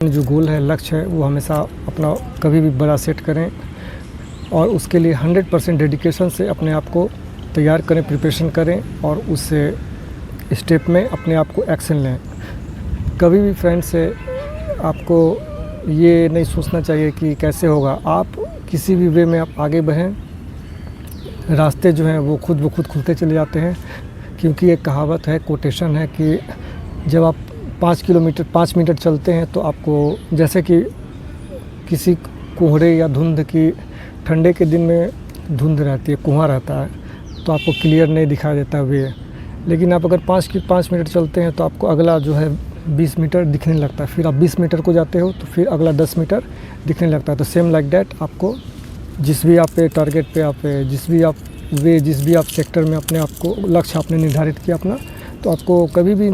जो गोल है, लक्ष्य है, वो हमेशा अपना कभी भी बड़ा सेट करें और उसके लिए 100% डेडिकेशन से अपने आप को तैयार करें, प्रिपरेशन करें और उस स्टेप में अपने आप को एक्शन लें। कभी भी फ्रेंड्स आपको ये नहीं सोचना चाहिए कि कैसे होगा। आप किसी भी वे में आप आगे बढ़ें, रास्ते जो हैं वो खुद ब खुद खुलते चले जाते हैं। क्योंकि एक कहावत है, कोटेशन है कि जब आप 5 मिनट चलते हैं तो आपको, जैसे कि किसी कोहरे या धुंध की, ठंडे के दिन में धुंध रहती है, कुआं रहता है, तो आपको क्लियर नहीं दिखाई देता वे। लेकिन आप अगर 5 मिनट चलते हैं तो आपको अगला जो है 20 मीटर दिखने लगता है। फिर आप 20 मीटर को जाते हो तो फिर अगला 10 मीटर दिखने लगता है। तो सेम लाइक डैट, आपको जिस भी आप टारगेट पे आप जिस भी आप सेक्टर में अपने आप को लक्ष्य आपने निर्धारित किया अपना, तो आपको कभी भी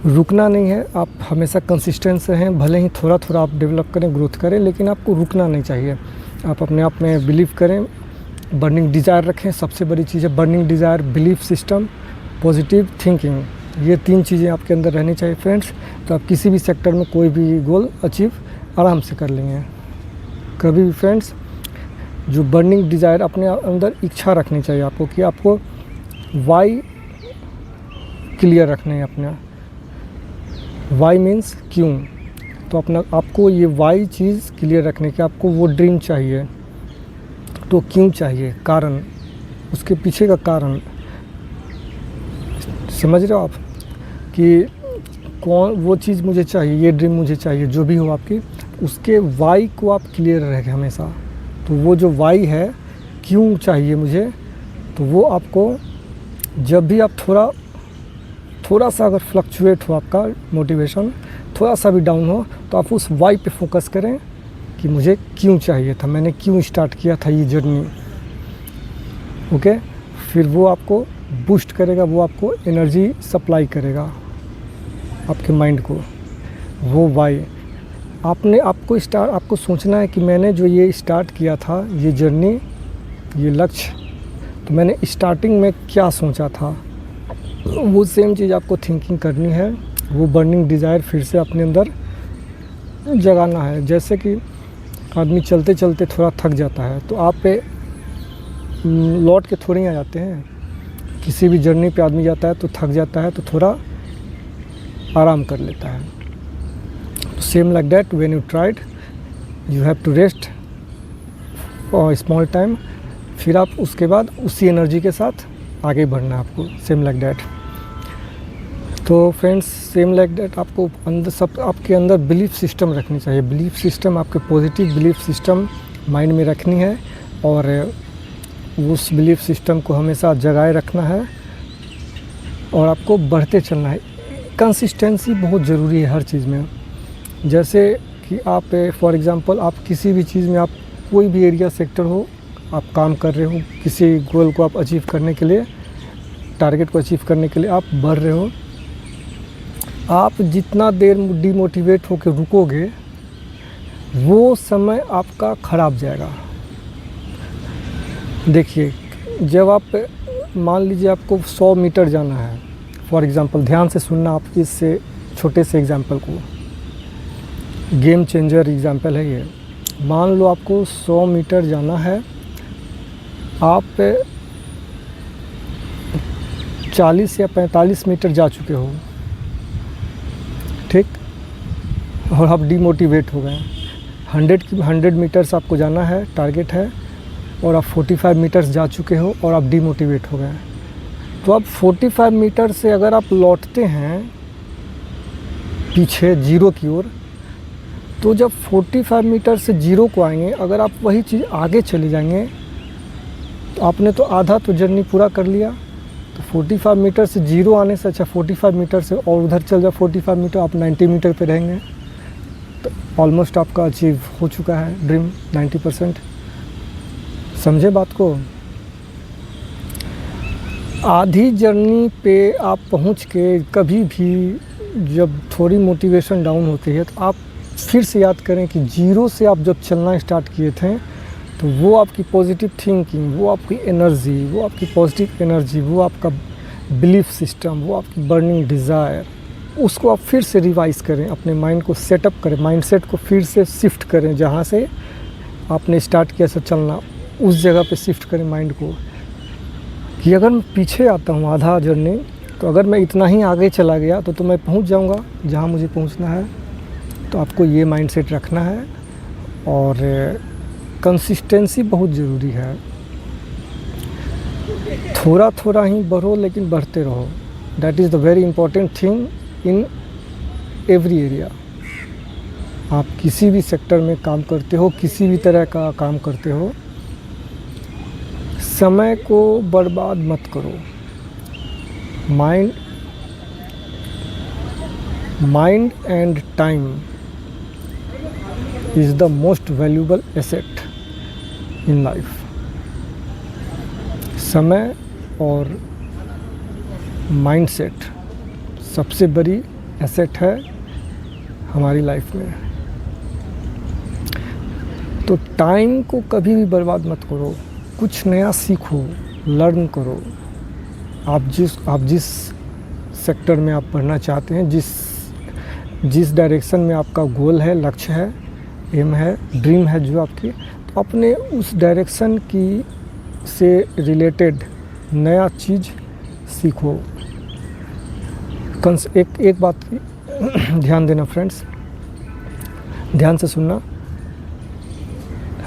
रुकना नहीं है। आप हमेशा कंसिस्टेंट रहें। भले ही थोड़ा थोड़ा आप डेवलप करें, ग्रोथ करें, लेकिन आपको रुकना नहीं चाहिए। आप अपने आप में बिलीव करें, बर्निंग डिज़ायर रखें। सबसे बड़ी चीज़ है burning desire, belief system, positive thinking. ये 3 चीज़ें आपके अंदर रहनी चाहिए फ्रेंड्स। तो आप किसी भी सेक्टर में कोई भी गोल अचीव आराम से कर लेंगे। कभी भी फ्रेंड्स जो बर्निंग डिज़ायर, अपने अंदर इच्छा रखनी चाहिए आपको कि आपको वाई क्लियर रखना है। अपना वाई मीन्स क्यों। तो आपको ये वाई चीज़ क्लियर रखने की, आपको वो ड्रीम चाहिए तो क्यों चाहिए, कारण, उसके पीछे का कारण समझ रहे हो आप कि कौन वो चीज़ मुझे चाहिए, ये ड्रीम मुझे चाहिए, जो भी हो आपकी, उसके वाई को आप क्लियर रखें हमेशा। तो वो जो वाई है, क्यों चाहिए मुझे, तो वो आपको जब भी आप थोड़ा सा अगर फ्लक्चुएट हो आपका मोटिवेशन, थोड़ा सा भी डाउन हो, तो आप उस वाई पे फोकस करें कि मुझे क्यों चाहिए था, मैंने क्यों स्टार्ट किया था ये जर्नी। ओके, फिर वो आपको बूस्ट करेगा, वो आपको एनर्जी सप्लाई करेगा आपके माइंड को। वो वाई आपको सोचना है कि मैंने जो ये स्टार्ट किया था, ये जर्नी, ये लक्ष्य, तो मैंने स्टार्टिंग में क्या सोचा था। वो सेम चीज़ आपको थिंकिंग करनी है। वो बर्निंग डिज़ायर फिर से अपने अंदर जगाना है। जैसे कि आदमी चलते चलते थोड़ा थक जाता है, तो आप पे लौट के थोड़ी आ जाते हैं। किसी भी जर्नी पे आदमी जाता है तो थक जाता है, तो थोड़ा आराम कर लेता है। Same like that, when you tried you have to rest for small time. फिर आप उसके बाद उसी एनर्जी के साथ आगे बढ़ना है आपको। Same like that. तो फ्रेंड्स, सेम लाइक दैट, आपको आपके अंदर बिलीफ सिस्टम रखनी चाहिए। बिलीफ सिस्टम, आपके पॉजिटिव बिलीफ सिस्टम माइंड में रखनी है और उस बिलीफ सिस्टम को हमेशा जगाए रखना है और आपको बढ़ते चलना है। कंसिस्टेंसी बहुत ज़रूरी है हर चीज़ में। जैसे कि आप फॉर एग्ज़ाम्पल, आप किसी भी चीज़ में, आप कोई भी एरिया सेक्टर हो, आप काम कर रहे हो, किसी गोल को आप अचीव करने के लिए, टारगेट को अचीव करने के लिए आप बढ़ रहे हो। आप जितना देर डिमोटिवेट होकर रुकोगे, वो समय आपका ख़राब जाएगा। देखिए, जब आप मान लीजिए आपको 100 मीटर जाना है, फॉर एग्ज़ाम्पल, ध्यान से सुनना आप इससे छोटे से एग्ज़ाम्पल को, गेम चेंजर एग्ज़ाम्पल है ये। मान लो आपको 100 मीटर जाना है, आप 40 या 45 मीटर जा चुके हो, ठीक, और आप डिमोटिवेट हो गए। 100 मीटर्स आपको जाना है, टारगेट है, और आप 45 मीटर्स जा चुके हो और आप डिमोटिवेट हो गए। तो आप 45 मीटर से अगर आप लौटते हैं पीछे जीरो की ओर, तो जब 45 मीटर से जीरो को आएंगे, अगर आप वही चीज़ आगे चले जाएंगे, तो आपने तो आधा तो जर्नी पूरा कर लिया। तो 45 मीटर से जीरो आने से अच्छा 45 मीटर से और उधर चल जाओ 45 मीटर, आप 90 मीटर पे रहेंगे, तो ऑलमोस्ट आपका अचीव हो चुका है ड्रीम 90%। समझे बात को। आधी जर्नी पे आप पहुंच के कभी भी जब थोड़ी मोटिवेशन डाउन होती है, तो आप फिर से याद करें कि जीरो से आप जब चलना स्टार्ट किए थे, तो वो आपकी पॉजिटिव थिंकिंग, वो आपकी एनर्जी, वो आपकी पॉजिटिव एनर्जी, वो आपका बिलीफ सिस्टम, वो आपकी बर्निंग डिज़ायर, उसको आप फिर से रिवाइज़ करें, अपने माइंड को सेटअप करें, माइंडसेट को फिर से शिफ्ट करें, जहाँ से आपने स्टार्ट किया से चलना उस जगह पे शिफ्ट करें माइंड को, कि अगर मैं पीछे आता हूँ आधा जर्नी, तो अगर मैं इतना ही आगे चला गया तो मैं पहुँच जाऊँगा जहाँ मुझे पहुँचना है। तो आपको ये माइंडसेट रखना है और कंसिस्टेंसी बहुत ज़रूरी है। थोड़ा थोड़ा ही बढ़ो लेकिन बढ़ते रहो, that is the very important thing in every area. आप किसी भी सेक्टर में काम करते हो, किसी भी तरह का काम करते हो, समय को बर्बाद मत करो। Mind and time is the most valuable asset in life. समय और माइंडसेट सबसे बड़ी एसेट है हमारी लाइफ में। तो टाइम को कभी भी बर्बाद मत करो, कुछ नया सीखो, लर्न करो। आप जिस सेक्टर में आप पढ़ना चाहते हैं, जिस डायरेक्शन में आपका गोल है, लक्ष्य है, एम है, ड्रीम है जो आपकी, तो अपने उस डायरेक्शन की से रिलेटेड नया चीज़ सीखो। एक बात की ध्यान देना फ्रेंड्स, ध्यान से सुनना।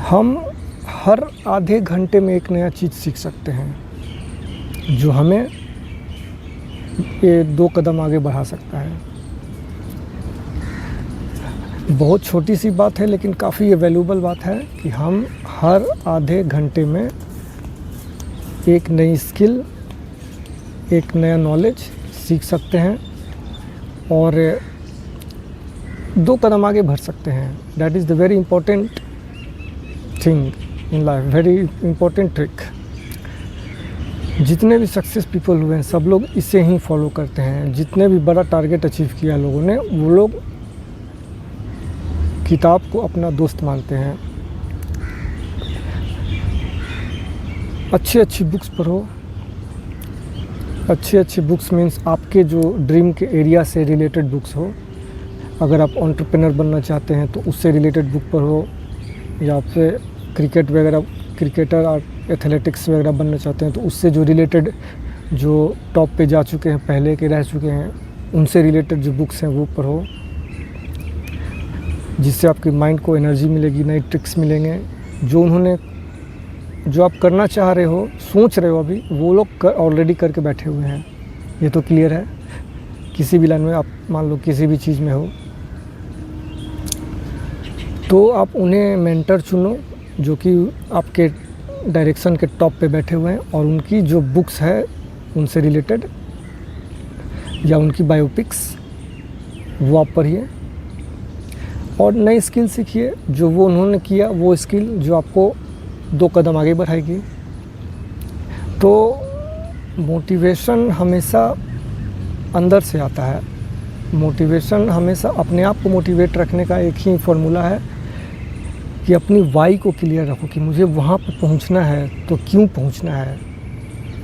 हम हर आधे घंटे में एक नया चीज़ सीख सकते हैं जो हमें ये 2 कदम आगे बढ़ा सकता है। बहुत छोटी सी बात है लेकिन काफ़ी ये वैल्यूबल बात है कि हम हर आधे घंटे में एक नई स्किल, एक नया नॉलेज सीख सकते हैं और 2 कदम आगे बढ़ सकते हैं। That is the very important thing in life, very important trick. जितने भी सक्सेस पीपल हुए हैं सब लोग इसे ही फॉलो करते हैं। जितने भी बड़ा टारगेट अचीव किया लोगों ने, वो लोग किताब को अपना दोस्त मानते हैं। अच्छी बुक्स पढ़ो। अच्छी बुक्स मीन्स आपके जो ड्रीम के एरिया से रिलेटेड बुक्स हो। अगर आप एंटरप्रेन्योर बनना चाहते हैं तो उससे रिलेटेड बुक पढ़ो, या फिर क्रिकेटर और एथलेटिक्स वगैरह बनना चाहते हैं तो उससे जो रिलेटेड, जो टॉप पे जा चुके हैं, पहले के रह चुके हैं, उनसे रिलेटेड जो बुक्स हैं वो पढ़ो, जिससे आपके माइंड को एनर्जी मिलेगी, नए ट्रिक्स मिलेंगे। जो आप करना चाह रहे हो, सोच रहे हो अभी, वो लोग ऑलरेडी करके बैठे हुए हैं। ये तो क्लियर है। किसी भी लाइन में आप मान लो किसी भी चीज़ में हो तो आप उन्हें मेंटर चुनो जो कि आपके डायरेक्शन के टॉप पे बैठे हुए हैं, और उनकी जो बुक्स है उनसे रिलेटेड या उनकी बायोपिक्स वो आप पढ़िए और नई स्किल सीखिए। जो वो उन्होंने किया वो स्किल जो आपको 2 कदम आगे बढ़ाएगी। तो मोटिवेशन हमेशा अंदर से आता है। मोटिवेशन हमेशा अपने आप को मोटिवेट रखने का एक ही फॉर्मूला है कि अपनी वाई को क्लियर रखो कि मुझे वहाँ पर पहुँचना है तो क्यों पहुँचना है।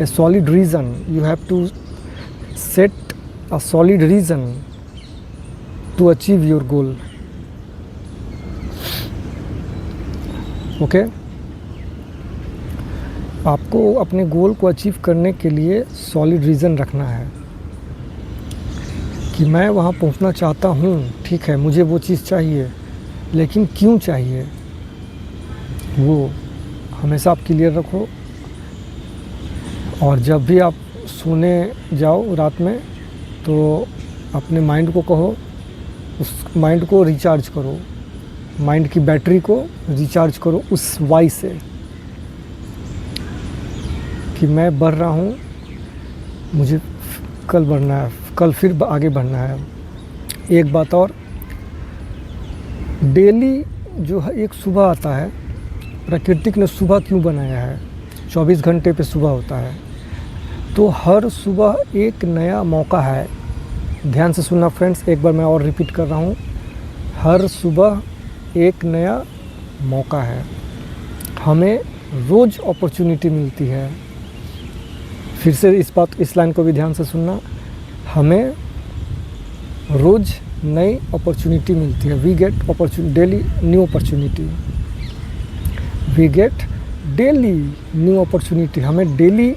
A solid reason, you have to set a solid reason to achieve your goal. Okay, आपको अपने गोल को अचीव करने के लिए सॉलिड रीज़न रखना है कि मैं वहाँ पहुँचना चाहता हूँ, ठीक है, मुझे वो चीज़ चाहिए, लेकिन क्यों चाहिए वो हमेशा आप क्लियर रखो। और जब भी आप सोने जाओ रात में तो अपने माइंड को कहो, उस माइंड को रिचार्ज करो, माइंड की बैटरी को रिचार्ज करो उस वाई से कि मैं बढ़ रहा हूँ, मुझे कल बढ़ना है, कल फिर आगे बढ़ना है। एक बात और, डेली जो है एक सुबह आता है, प्राकृतिक ने सुबह क्यों बनाया है, 24 घंटे पे सुबह होता है, तो हर सुबह एक नया मौका है। ध्यान से सुनना फ्रेंड्स, एक बार मैं और रिपीट कर रहा हूँ, हर सुबह एक नया मौका है। हमें रोज़ अपॉर्चुनिटी मिलती है। फिर से इस लाइन को भी ध्यान से सुनना, हमें रोज़ नई अपॉर्चुनिटी मिलती है। We get daily new opportunity, we get daily new opportunity. हमें डेली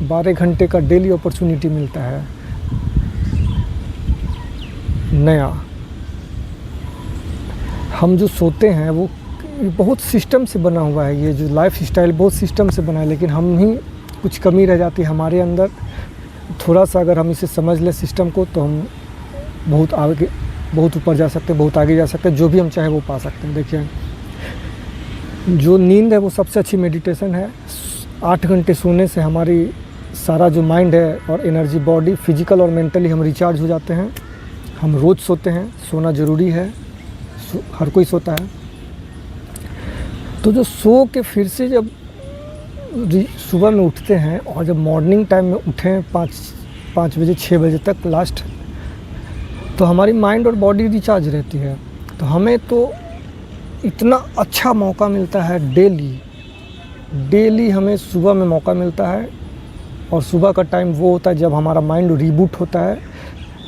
12 घंटे का डेली अपॉर्चुनिटी मिलता है नया। हम जो सोते हैं वो बहुत सिस्टम से बना हुआ है, ये जो लाइफ स्टाइल बहुत सिस्टम से बना है, लेकिन हम ही कुछ कमी रह जाती है हमारे अंदर। थोड़ा सा अगर हम इसे समझ लें सिस्टम को, तो हम बहुत आगे, बहुत ऊपर जा सकते हैं, बहुत आगे जा सकते हैं, जो भी हम चाहे वो पा सकते हैं। देखिए, जो नींद है वो सबसे अच्छी मेडिटेशन है। 8 घंटे सोने से हमारी सारा जो माइंड है और एनर्जी, बॉडी, फिजिकल और मेंटली हम रिचार्ज हो जाते हैं। हम रोज़ सोते हैं, सोना ज़रूरी है, हर कोई सोता है। तो जो सो के फिर से जब सुबह में उठते हैं और जब मॉर्निंग टाइम में उठें 5 बजे 6 बजे तक लास्ट, तो हमारी माइंड और बॉडी रिचार्ज रहती है। तो हमें तो इतना अच्छा मौका मिलता है डेली हमें सुबह में मौका मिलता है। और सुबह का टाइम वो होता है जब हमारा माइंड रिबूट होता है,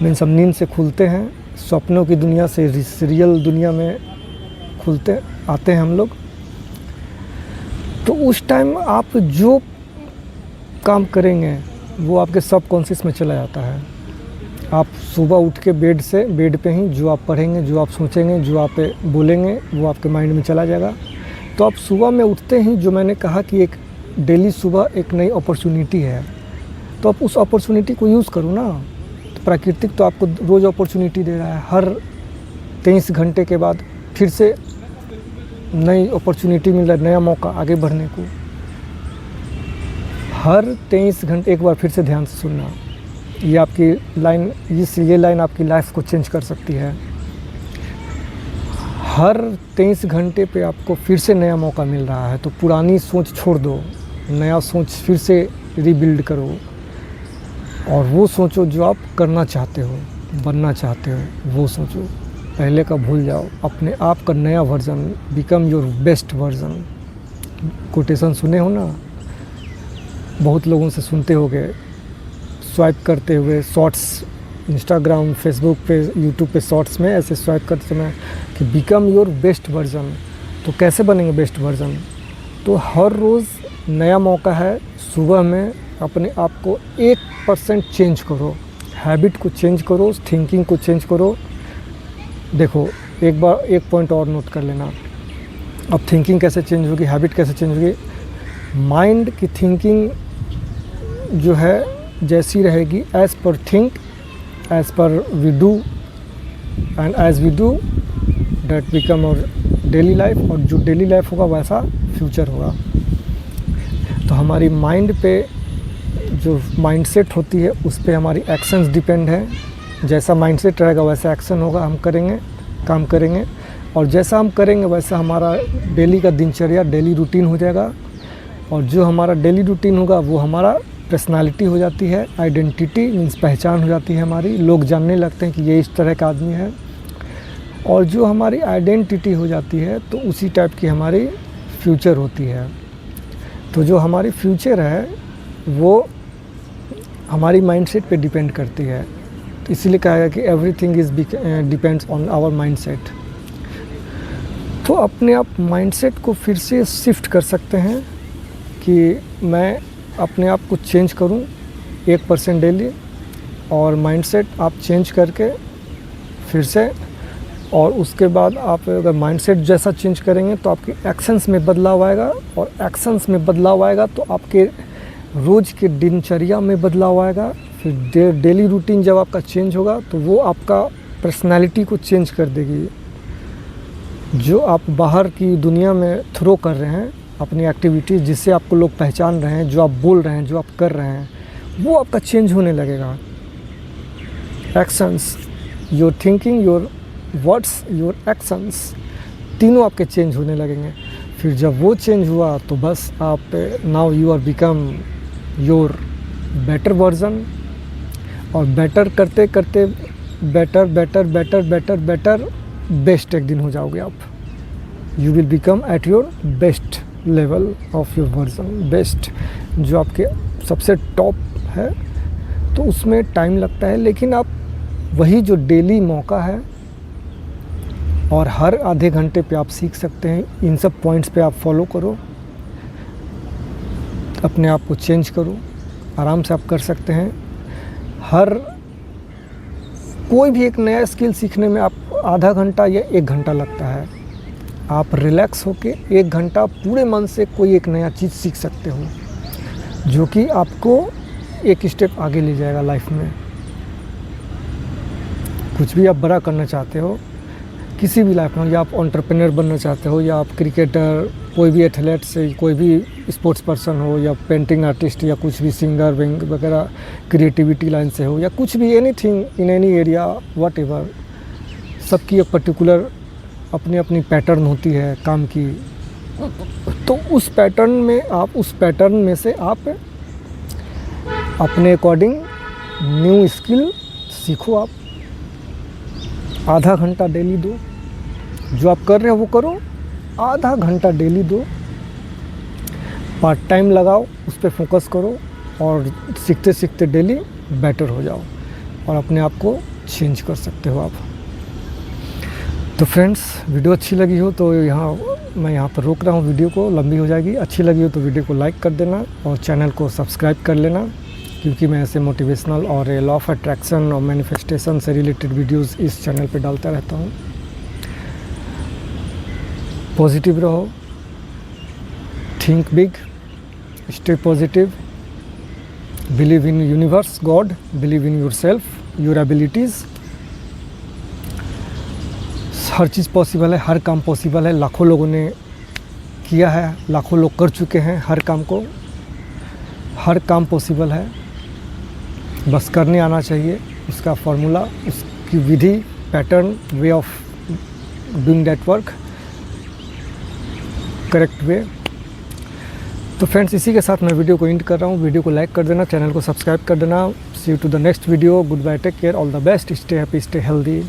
मीन्स हम नींद से खुलते हैं, सपनों की दुनिया से रियल दुनिया में खुलते आते हैं हम लोग। तो उस टाइम आप जो काम करेंगे वो आपके सबकॉन्शियस में चला जाता है। आप सुबह उठ के बेड पे ही जो आप पढ़ेंगे, जो आप सोचेंगे, जो आप बोलेंगे, वो आपके माइंड में चला जाएगा। तो आप सुबह में उठते ही, जो मैंने कहा कि एक डेली सुबह एक नई अपॉर्चुनिटी है, तो आप उस अपॉर्चुनिटी को यूज़ करो ना। तो प्राकृतिक तो आपको रोज़ अपॉर्चुनिटी दे रहा है। हर 23 घंटे के बाद फिर से नई अपॉर्चुनिटी मिल रहा है, नया मौका आगे बढ़ने को। हर 23 घंटे, एक बार फिर से ध्यान से सुनना, ये आपकी लाइन, ये लाइन आपकी लाइफ को चेंज कर सकती है। हर 23 घंटे पे आपको फिर से नया मौका मिल रहा है। तो पुरानी सोच छोड़ दो, नया सोच फिर से रीबिल्ड करो और वो सोचो जो आप करना चाहते हो, बनना चाहते हो, वो सोचो। पहले का भूल जाओ, अपने आप का नया version, become your best version. Quotation सुने हो ना, बहुत लोगों से सुनते होगे, स्वाइप करते हुए शॉर्ट्स, इंस्टाग्राम, फेसबुक पे, यूट्यूब पे शॉर्ट्स में ऐसे स्वाइप करते समय कि बिकम योर बेस्ट वर्जन। तो कैसे बनेंगे बेस्ट वर्जन? तो हर रोज़ नया मौका है। सुबह में अपने आप को 1% चेंज करो, हैबिट को चेंज करो, थिंकिंग को चेंज करो। देखो, एक बार एक पॉइंट और नोट कर लेना। अब थिंकिंग कैसे चेंज होगी, हैबिट कैसे चेंज होगी? माइंड की थिंकिंग जो है जैसी रहेगी, as per think as per we do and as we do that become our daily life. और जो डेली लाइफ होगा वैसा फ्यूचर होगा। तो हमारी माइंड पे जो माइंडसेट होती है उस पे हमारी एक्शंस डिपेंड है। जैसा माइंडसेट रहेगा वैसा एक्शन होगा, हम करेंगे, काम करेंगे, और जैसा हम करेंगे वैसा हमारा डेली का दिनचर्या, डेली रूटीन हो जाएगा। और जो हमारा डेली रूटीन होगा वो हमारा पर्सनालिटी हो जाती है, आइडेंटिटी मीन्स पहचान हो जाती है हमारी। लोग जानने लगते हैं कि ये इस तरह का आदमी है। और जो हमारी आइडेंटिटी हो जाती है तो उसी टाइप की हमारी फ्यूचर होती है। तो जो हमारी फ्यूचर है वो हमारी माइंडसेट पे डिपेंड करती है। तो इसीलिए कहा गया कि everything is depends on our mindset. तो अपने आप माइंडसेट को फिर से शिफ्ट कर सकते हैं कि मैं अपने आप को चेंज करूं 1% डेली। और माइंडसेट आप चेंज करके फिर से, और उसके बाद आप अगर माइंडसेट जैसा चेंज करेंगे तो आपके एक्शंस में बदलाव आएगा, और एक्शंस में बदलाव आएगा तो आपके रोज़ के दिनचर्या में बदलाव आएगा। फिर डेली रूटीन जब आपका चेंज होगा तो वो आपका पर्सनालिटी को चेंज कर देगी। जो आप बाहर की दुनिया में थ्रो कर रहे हैं अपनी एक्टिविटीज़, जिससे आपको लोग पहचान रहे हैं, जो आप बोल रहे हैं, जो आप कर रहे हैं, वो आपका चेंज होने लगेगा। Actions, your thinking, your words, your actions, तीनों आपके चेंज होने लगेंगे। फिर जब वो चेंज हुआ तो बस आप now you are become your better version. और बेटर करते करते better better better better better best एक दिन हो जाओगे आप। You will become at your best level of your version. Best जो आपके सबसे टॉप है, तो उसमें टाइम लगता है, लेकिन आप वही जो डेली मौका है और हर आधे घंटे पे आप सीख सकते हैं। इन सब पॉइंट्स पे आप फॉलो करो, अपने आप को चेंज करो, आराम से आप कर सकते हैं। हर कोई भी एक नया स्किल सीखने में आप आधा घंटा या 1 घंटा लगता है। आप रिलैक्स होके 1 घंटा पूरे मन से कोई एक नया चीज़ सीख सकते हो जो कि आपको एक स्टेप आगे ले जाएगा लाइफ में। कुछ भी आप बड़ा करना चाहते हो किसी भी लाइफ में, या आप एंटरप्रेन्योर बनना चाहते हो, या आप क्रिकेटर, कोई भी एथलीट से, कोई भी स्पोर्ट्स पर्सन हो, या पेंटिंग आर्टिस्ट, या कुछ भी सिंगर विंग वगैरह क्रिएटिविटी लाइन से हो, या कुछ भी anything in any area what ever, सबकी एक पर्टिकुलर अपनी अपनी पैटर्न होती है काम की। तो उस पैटर्न में से आप अपने अकॉर्डिंग न्यू स्किल सीखो। आप आधा घंटा डेली दो, जो आप कर रहे हो वो करो, आधा घंटा डेली दो, पार्ट टाइम लगाओ, उस पर फोकस करो और सीखते सीखते डेली बेटर हो जाओ और अपने आप को चेंज कर सकते हो आप। तो फ्रेंड्स, वीडियो अच्छी लगी हो तो मैं यहाँ पर रोक रहा हूँ, वीडियो को लंबी हो जाएगी। अच्छी लगी हो तो वीडियो को लाइक कर देना और चैनल को सब्सक्राइब कर लेना, क्योंकि मैं ऐसे मोटिवेशनल और लॉ ऑफ अट्रैक्शन और मैनिफेस्टेशन से रिलेटेड वीडियोस इस चैनल पे डालता रहता हूँ। पॉजिटिव रहो, think big, stay positive, believe in universe, God, believe in yourself, your abilities. Her cheese possible है, हर काम पॉसिबल है। लाखों लोगों ने किया है, लाखों लोग कर चुके हैं हर काम को। हर काम पॉसिबल है, बस करने आना चाहिए। उसका फॉर्मूला, उसकी विधि, pattern, way of doing that work, correct way. तो फ्रेंड्स, इसी के साथ मैं वीडियो को एंड कर रहा हूँ। वीडियो को लाइक कर देना, चैनल को सब्सक्राइब कर देना। See you to the next video. Goodbye, take care, all the best, stay happy, stay healthy.